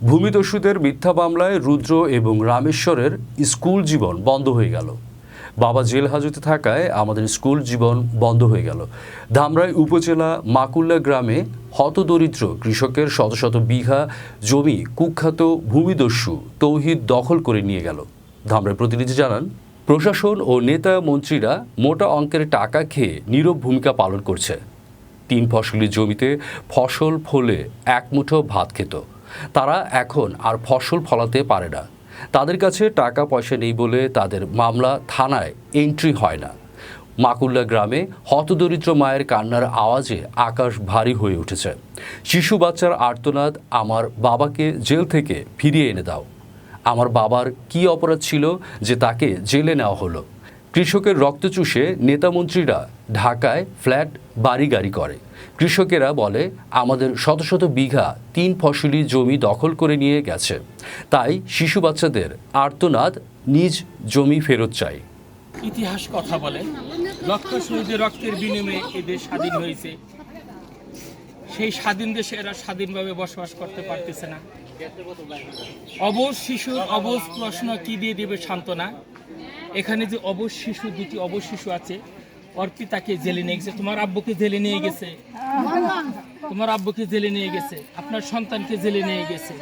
ভূমিদস্যুদের মিথ্যা মামলায় রুদ্র এবং রামেশ্বরের স্কুল জীবন বন্ধ হয়ে গেল। বাবা জেল হাজতে থাকায় আমাদের স্কুল জীবন বন্ধ হয়ে গেল। ধামরাই উপজেলা মাকুল্লা গ্রামে হতদরিদ্র কৃষকের শত শত বিঘা জমি কুখ্যাত ভূমিদস্যু তৌহিদ দখল করে নিয়ে গেল। ধামরাই প্রতিনিধি জানান, প্রশাসন ও নেতা মন্ত্রীরা মোটা অঙ্কের টাকা খেয়ে নীরব ভূমিকা পালন করছে। 3 ফসলি জমিতে ফসল ফলে এক মুঠো ভাত খেত। তারা এখন আর ফসল ফলাতে পারে না। তাদের কাছে টাকা পয়সা নেই বলে তাদের মামলা থানায় এন্ট্রি হয় না। মাকুল্লা গ্রামে হতদরিদ্র মায়ের কান্নার আওয়াজে আকাশ ভারী হয়ে উঠেছে। শিশু বাচ্চার আর্তনাদ, আমার বাবাকে জেল থেকে ফিরিয়ে এনে দাও। আমার বাবার কী অপরাধ ছিল যে তাকে জেলে নেওয়া হলো? কৃষকের রক্ত চুষে নেতামন্ত্রীরা ঢাকায় ফ্ল্যাট বাড়ি গাড়ি করে। কৃষকেরা বলে আমাদের শত শত বিঘা 3 ফসলি জমি দখল করে নিয়ে গেছে। তাই শিশু বাচ্চাদের আর্তনাদ, নিজ জমি ফেরত চাই। ইতিহাস কথা বলে, লক্ষ শহীদের রক্তের বিনিময়ে এই দেশ স্বাধীন হয়েছে। সেই স্বাধীন দেশে এরা স্বাধীনভাবে বসবাস করতে পারতেছে না। অবশ শিশুর অবশ প্রশ্ন কি দিয়ে দেবে সান্ত্বনা? এখানে যে অবশ শিশু, 2টি অবশ শিশু আছে, অর্পিতাকে জেলে নিয়ে গেছে, তোমার আব্বুকে জেলে নিয়ে গেছে, তোমার আব্বুকে জেলে নিয়ে গেছে, আপনার সন্তানকে জেলে নিয়ে গেছে।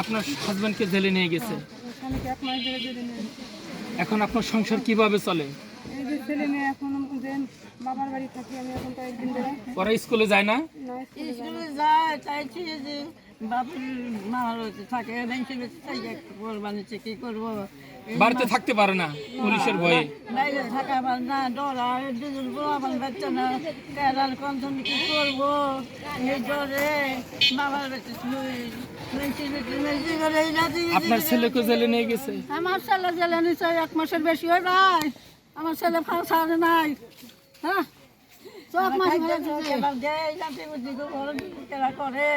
আপনার হাজবেন্ডকে জেলে নিয়ে গেছে। এখন আপনার সংসার কিভাবে চলে? পরে স্কুলে যায় না? বাড়িতে থাকতে পারে না পুলিশের ভয়ে। আপনার ছেলেকে জেলে নিয়ে গেছে? আমার ছেলে জেলে নিচ্ছে 1 মাসের বেশি হয় ভাই। আমার ছেলে ছাড়ে নাই। হ্যাঁ, 1 মাস করে